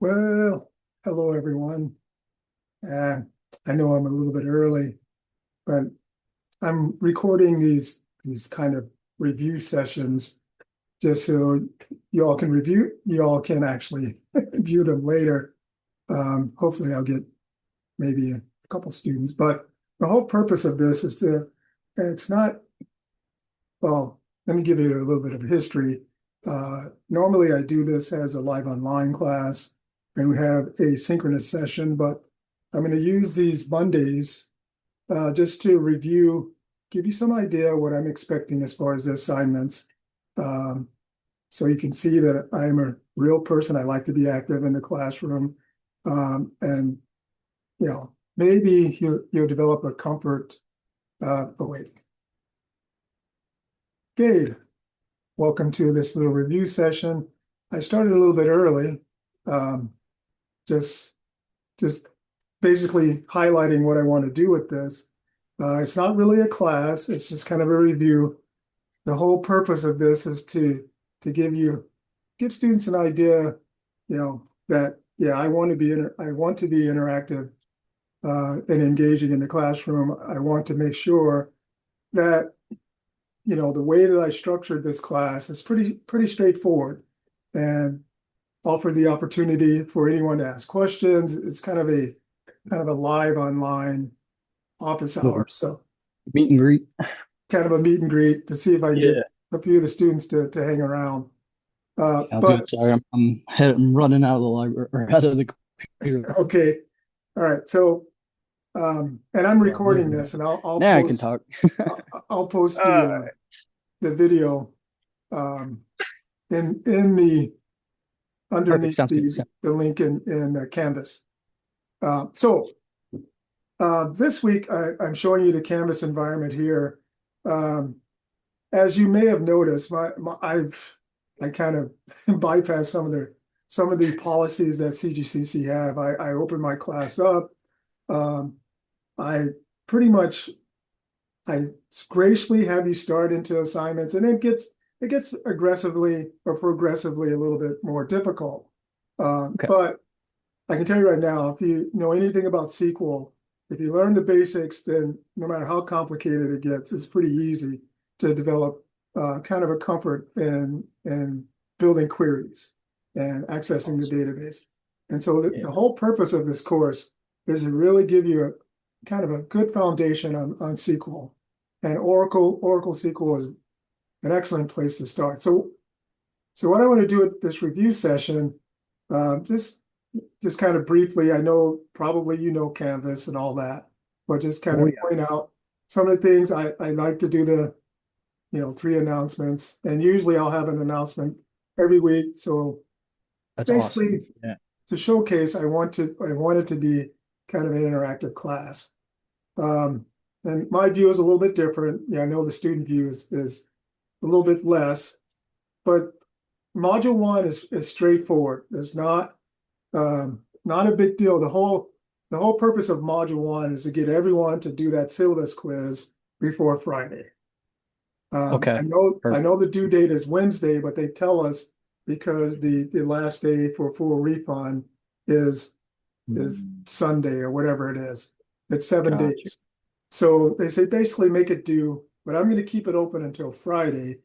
Well, hello everyone. Uh, I know I'm a little bit early, but I'm recording these kind of review sessions just so you all can actually view them later. Hopefully I'll get maybe a couple students, but the whole purpose of this is it's not, well, let me give you a little bit of history. Normally I do this as a live online class and we have a synchronous session, but I'm going to use these Mondays just to review, give you some idea what I'm expecting as far as the assignments. Um, so you can see that I'm a real person. I like to be active in the classroom. And, maybe you'll develop a comfort. Oh, wait. Gabe, welcome to this little review session. I started a little bit early, um, just just basically highlighting what I want to do with this. It's not really a class, it's just kind of a review. The whole purpose of this is to give students an idea, that yeah, I want to be interactive and engaging in the classroom. I want to make sure that the way that I structured this class is pretty straightforward and offer the opportunity for anyone to ask questions. It's kind of a live online office Little hour. So meet and greet. kind of a meet and greet to see if I can get Yeah, a few of the students to hang around. sounds But good. Sorry, I'm running out of the library or out of the computer. okay. All right. So and I'm Yeah, there recording we go. this and I'll Now I can post talk. I'll post Uh, the video um in the Perfect. underneath Sounds good. the link in Canvas. So this week I'm showing you the Canvas environment here. Um, as you may have noticed, I kind of bypassed some of the policies that CGCC have. I opened my class up. Um, I pretty much I graciously have you start into assignments, and it gets aggressively or progressively a little bit more difficult. Okay. But I can tell you right now, if you know anything about SQL, if you learn the basics, then no matter how complicated it gets, it's pretty easy to develop kind of a comfort in building queries and accessing the Awesome. database. And so Yeah. the whole purpose of this course is to really give you a kind of a good foundation on SQL. And Oracle SQL is an excellent place to start. So what I want to do at this review session, uh, just just kind of briefly, I know probably you know Canvas and all that, but just kind Oh of yeah. point out some of the things I like to do three announcements, and usually I'll have an announcement every week. So That's awesome. basically Yeah. to showcase, I want it to be kind of an interactive class. Um, and my view is a little bit different. Yeah, I know the student view is a little bit less, but module one is straightforward. It's not a big deal. The whole purpose of module one is to get everyone to do that syllabus quiz before Friday. Okay. I Perfect. know the due date is Wednesday, but they tell us because the last day for full refund is Mm, Sunday or whatever it is. It's 7 days. gotcha. So they say basically make it due, but I'm going to keep it open until Friday.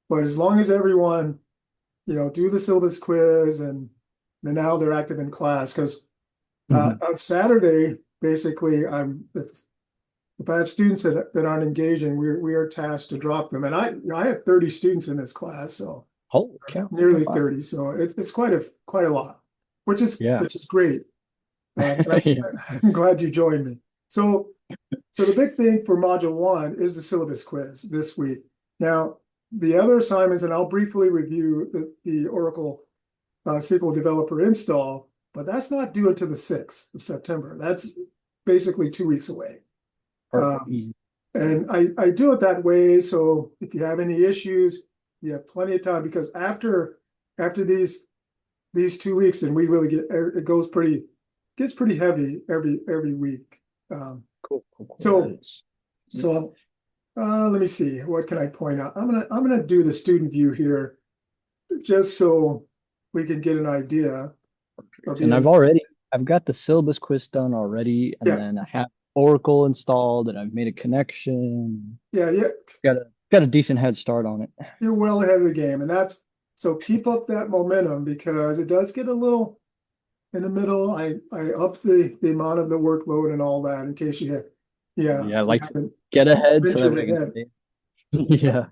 But as long as everyone, do the syllabus quiz and then now they're active in class because Hmm. on Saturday, basically, if I have students that aren't engaging, we are tasked to drop them. And I have 30 students in this class, so Holy cow. nearly Wow. 30. So it's quite a lot, Yeah. which is great. And Yeah. I'm glad you joined me. So so the big thing for module one is the syllabus quiz this week. Now, the other assignments, and I'll briefly review the Oracle SQL Developer install, but that's not due until the 6th of September. That's basically 2 weeks away. Perfect. Um, Easy. and I do it that way. So if you have any issues, you have plenty of time because after these 2 weeks, and we really gets pretty heavy every week. Um, Cool. Cool. Cool. That so is. so let me see. What can I point out? I'm gonna do the student view here just so we can get an idea. And I've got the syllabus quiz done already, and Yeah, then I have Oracle installed, and I've made a connection. yeah. Got a decent head start on it. You're well ahead of the game, and so keep up that momentum because it does get a little in the middle. I up the amount of the workload and all that in case Yeah, I you like to haven't get ahead so that ventured way I can ahead. stay. Yeah.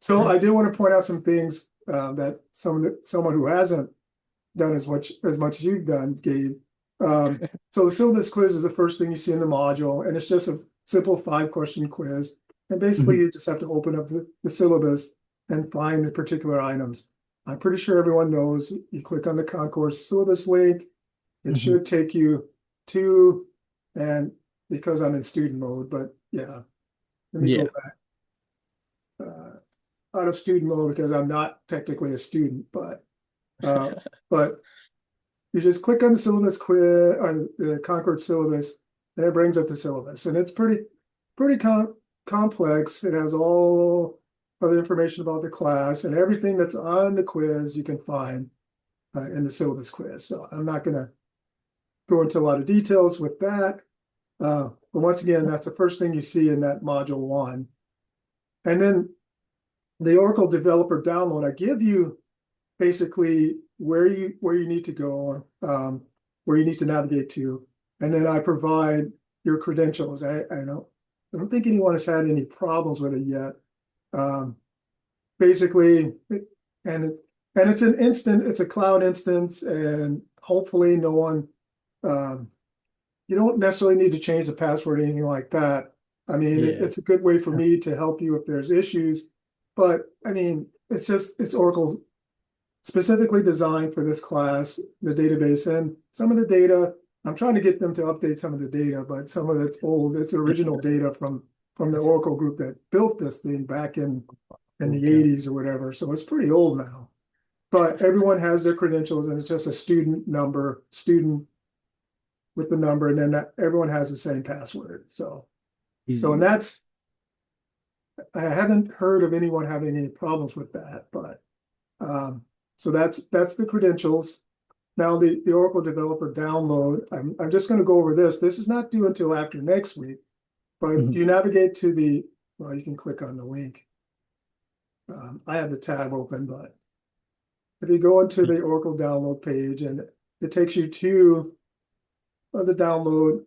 So I do want to point out some things that someone who hasn't done as much as you've done, Gabe. So the syllabus quiz is the first thing you see in the module, and it's just a simple 5-question quiz. And basically, Mhm. you just have to open up the syllabus and find the particular items. I'm pretty sure everyone knows you click on the concourse syllabus link. It Mhm. should take you to, and because I'm in student mode, but yeah, let me go Yeah. back out of student mode because I'm not technically a student, uh, but you just click on the syllabus quiz or the Concord syllabus, and it brings up the syllabus. And it's pretty complex. It has all of the information about the class, and everything that's on the quiz you can find in the syllabus quiz. So I'm not going to go into a lot of details with that. But once again, that's the first thing you see in that module 1. And then the Oracle developer download, I give you basically where you need to go, where you need to navigate to, and then I provide your credentials. I don't think anyone has had any problems with it yet. Um, basically, and it's it's a cloud instance, and hopefully no one. Um, you don't necessarily need to change the password or anything like that. I mean, Yeah. it's a good way for me to help you if there's issues, but I mean, it's Oracle specifically designed for this class, the database, and some of the data, I'm trying to get them to update some of the data, but some of it's old. It's original data from the Oracle group that built this thing back in the Okay. 80s or whatever. So it's pretty old now. But everyone has their credentials, and it's just a student with the number, and then everyone has the same password. And Easy. I haven't heard of anyone having any problems with that, but so that's the credentials. Now the Oracle developer download, I'm just going to go over this. This is not due until after next week, but if Mhm. you navigate to well, you can click on the link. I have the tab open, but if you go into the Oracle download page and it takes you to the download,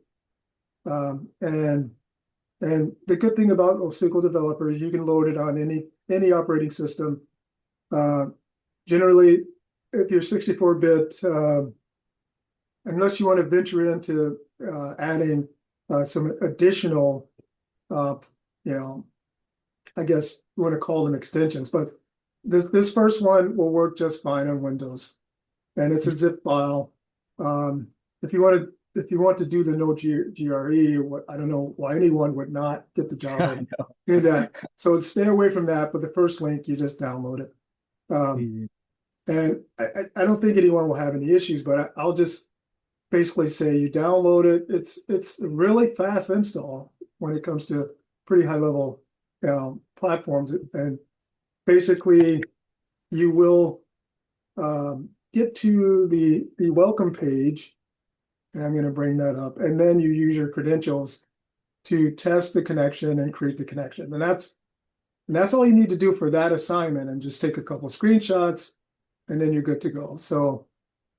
and the good thing about SQL Developer is you can load it on any operating system. Uh, generally, if you're 64-bit, unless you want to venture into adding some additional, uh, you know, I guess you want to call them extensions, but this first one will work just fine on Windows, and it's a zip file. Um, if you want to do the no GRE, what I don't know why anyone would not get the job I and know. do that. So stay away from that. But the first link, you just download it. Easy. And I don't think anyone will have any issues, but I'll just basically say you download it. It's a really fast install when it comes to pretty high level platforms. And basically, you will get to the welcome page, and I'm going to bring that up. And then you use your credentials to test the connection and create the connection. And that's all you need to do for that assignment. And just take a couple screenshots, and then you're good to go. So,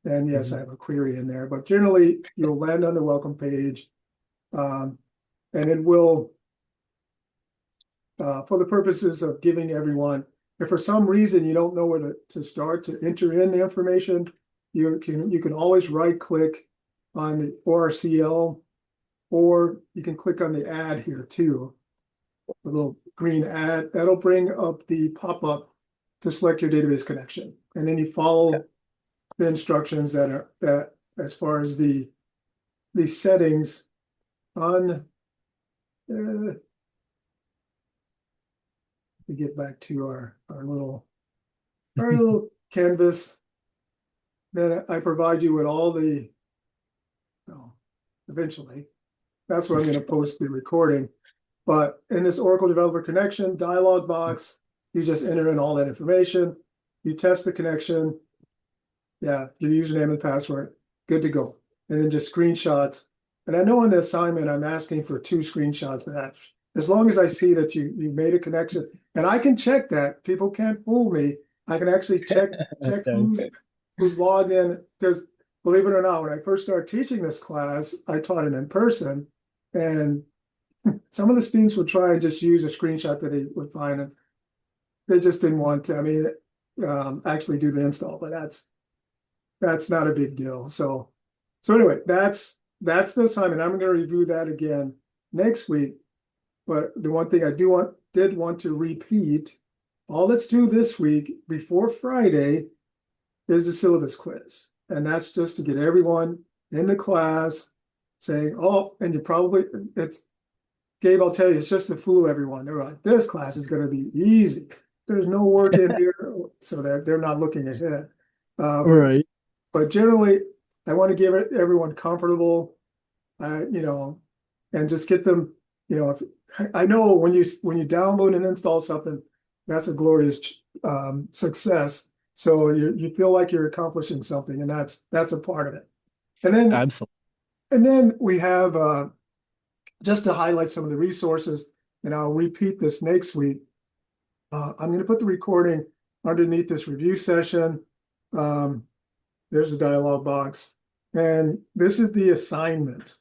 and yes, I Mhm. have a query in there, but generally you'll land on the welcome page, and it will, for the purposes of giving everyone, if for some reason you don't know where to start to enter in the information, you can always right click on the ORCL, or you can click on the add here too, the little green add. That'll bring up the pop-up to select your database connection, and then you follow the instructions that as far as the settings on. We get back to our little canvas. Then I provide you with all the, well, eventually, that's where I'm going to post the recording. But in this Oracle Developer Connection dialog box, you just enter in all that information. You test the connection. Yeah, your username and password. good to go. And then just screenshots. And I know in the assignment, I'm asking for 2 screenshots, but that's, as long as I see that you made a connection, and I can check that, people can't fool me. I can actually check Okay. who's logged in, because believe it or not, when I first started teaching this class, I taught it in person, and some of the students would try and just use a screenshot that they would find, and they just didn't want to, I mean, actually do the install, but that's not a big deal. So anyway, that's the assignment. I'm going to review that again next week. But the one thing I did want to repeat, all let's do this week before Friday is the syllabus quiz. And that's just to get everyone in the class saying, oh, and it's, Gabe, I'll tell you, it's just to fool everyone. They're like, this class is going to be easy. There's no work in here, so they're not looking ahead. All right. But generally, I want to give everyone comfortable, and just get them, if I know when you download and install something, that's a glorious success. So you feel like you're accomplishing something, and that's a part of it. Absolutely. And then we have just to highlight some of the resources, and I'll repeat this next week. I'm going to put the recording underneath this review session. There's a dialog box, and this is the assignment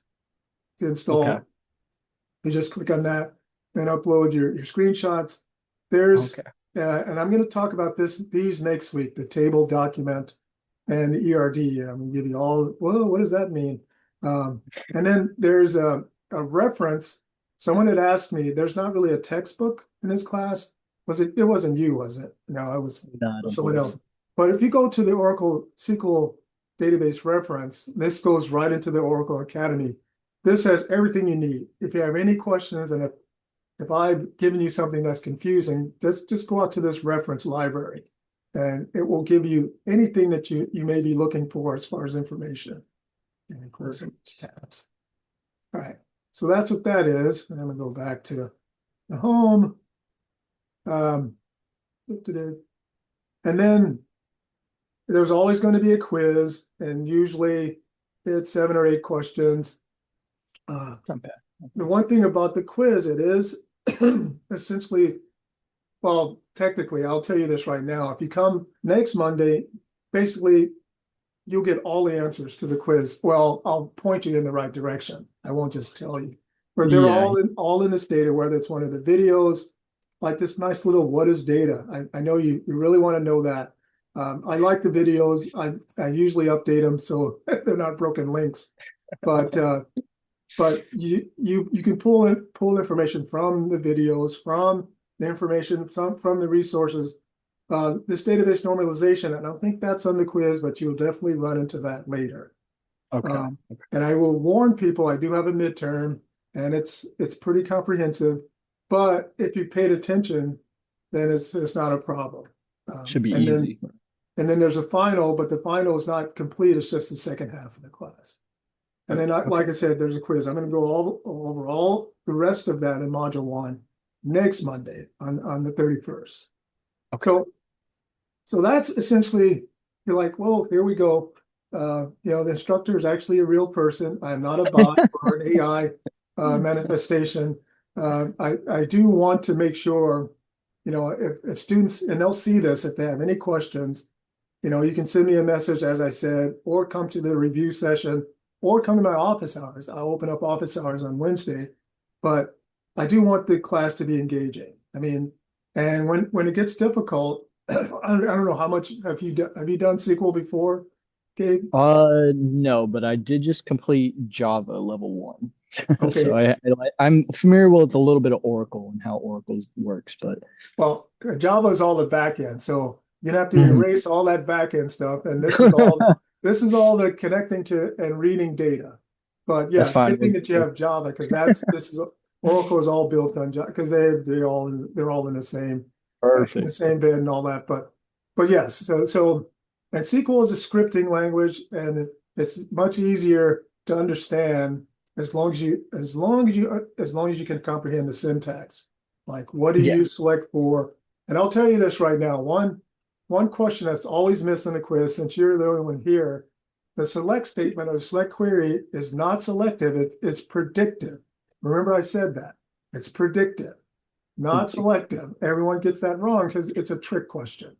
to install. Okay. You just click on that and upload your screenshots. There's, and I'm going to talk about these next week, the table, document, and the ERD. I'm going to give you all, well, what does that mean? And then there's a reference. Someone had asked me, there's not really a textbook in this class. It wasn't you, was it? No, it was someone else. But if you go to the Oracle SQL database reference, this goes right into the Oracle Academy. This has everything you need. If you have any questions, and if I've given you something that's confusing, just go out to this reference library, and it will give you anything that you may be looking for as far as information. And close some tabs. All right, so that's what that is. And I'm gonna go back to the home. And then there's always going to be a quiz, and usually it's 7 or 8 questions. The one thing about the quiz, it is essentially, well, technically, I'll tell you this right now. If you come next Monday, basically, you'll get all the answers to the quiz. Well, I'll point you in the right direction. I won't just tell you. But they're all in this data, whether it's one of the videos, like this nice little what is data. I know you really want to know that. I like the videos. I usually update them so they're not broken links. But you can pull information from the videos, from the information, from the resources. This database normalization, I don't think that's on the quiz, but you'll definitely run into that later. Okay. And I will warn people, I do have a midterm, and it's pretty comprehensive. But if you paid attention, then it's not a problem. Should be easy. And then there's a final, but the final is not complete. It's just the second half of the class. And then, like I said, there's a quiz. I'm going to go over all the rest of that in Module 1 next Monday on the 31st. Okay. So that's essentially, you're like, well, here we go. The instructor is actually a real person. I'm not a bot or an AI manifestation. I do want to make sure, if students, and they'll see this, if they have any questions, you can send me a message, as I said, or come to the review session, or come to my office hours. I'll open up office hours on Wednesday, but I do want the class to be engaging. I mean, and when it gets difficult, I don't know how much have you done SQL before, Gabe? No, but I did just complete Java level 1. Okay. So I'm familiar with a little bit of Oracle and how Oracle works, but well, Java is all the back end, so you're gonna have to erase all that back end stuff, and this is all the connecting to and reading data. But yes, good thing that you have Java, because Oracle is all built on Java, because they're all in the same perfect. the same bed and all that. But yes, so and SQL is a scripting language, and it's much easier to understand as long as you can comprehend the syntax. Like, what do you select for? And I'll tell you this right now. One question that's always missed in a quiz, since you're the only one here, The select statement or select query is not selective, it's predictive. Remember I said that. It's predictive, not selective. Everyone gets that wrong because it's a trick question.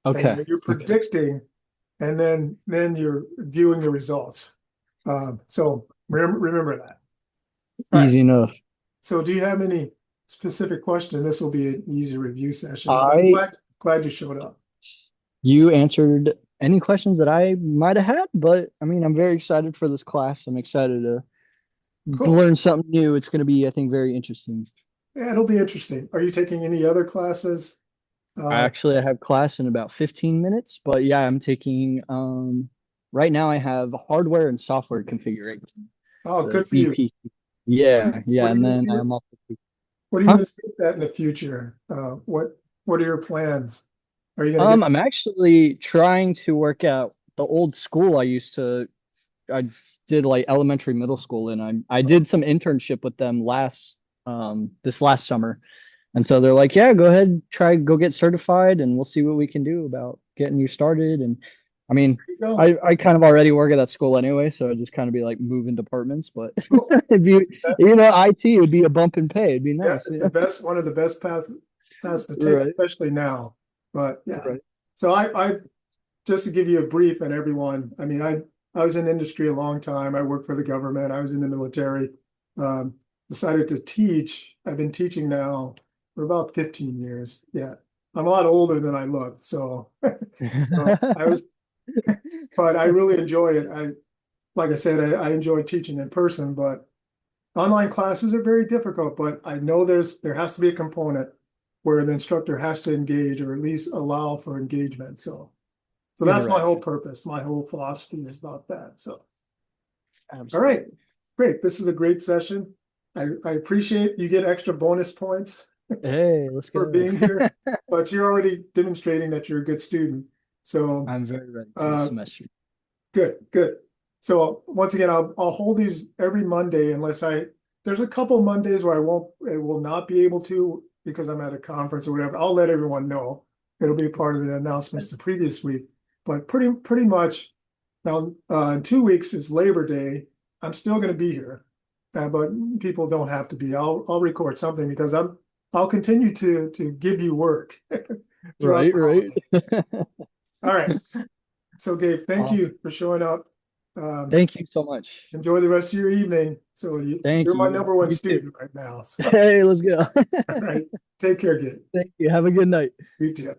Okay. And you're Okay. predicting, and then you're viewing the results. So remember that. All right. Easy enough. So do you have any specific question? This will be an easy review session, but I'm I glad you showed up. You answered any questions that I might have had, but I mean, I'm very excited for this class. I'm excited to Cool. learn something new. It's going to be, I think, very interesting. Yeah, it'll be interesting. Are you taking any other classes? Uh, I have class in about 15 minutes, but yeah, I'm taking right now I have hardware and software configuration, oh, the good for you. VPC. Yeah, yeah, What are and you then gonna do? I'm also What are you huh? going to do with that in the future? What are your plans? Are you going to get? I'm actually trying to work out the old school I did like elementary middle school and I did some internship with them this last summer. And so they're like, yeah, go ahead, go get certified and we'll see what we can do about getting you started. And I mean, You go. I kind of already work at that school anyway, so it'd just kind of be like moving departments, but Cool. it'd be, That's that. IT would be a bump in pay. It'd be Yeah, nice. it's the Yeah. best, one of the best paths to take, Right. especially now. But yeah, Right. so I just to give you a brief and everyone, I mean, I was in industry a long time. I worked for the government. I was in the military. Um, Decided to teach. I've been teaching now for about 15 years. Yeah, I'm a lot older than I look. So, so I was, but I really enjoy it. Like I said, I enjoy teaching in person, but online classes are very difficult. But I know there has to be a component where the instructor has to engage or at least allow for engagement. So that's my Interaction. whole purpose. My whole philosophy is about that. So, all right, Absolutely. great. This is a great session. I appreciate you get extra bonus points Hey, let's for go. being here, but you're already demonstrating that you're a good student. So, I'm very ready for the uh, semester. good, good. So once again, I'll hold these every Monday unless there's a couple Mondays where I will not be able to because I'm at a conference or whatever. I'll let everyone know. It'll be part of the announcements the previous week, but pretty much now in 2 weeks is Labor Day. I'm still going to be here, but people don't have to be. I'll record something because I'll continue to give you work throughout Right, the right. holiday. All right. So Gabe, thank Awesome. you for showing up. Um, Thank you so much. Enjoy the rest of your evening. So Thank you're my you. number one You too. student right now. So, Hey, let's go. all right. Take care, Gabe. Thank you. Have a good night. You too.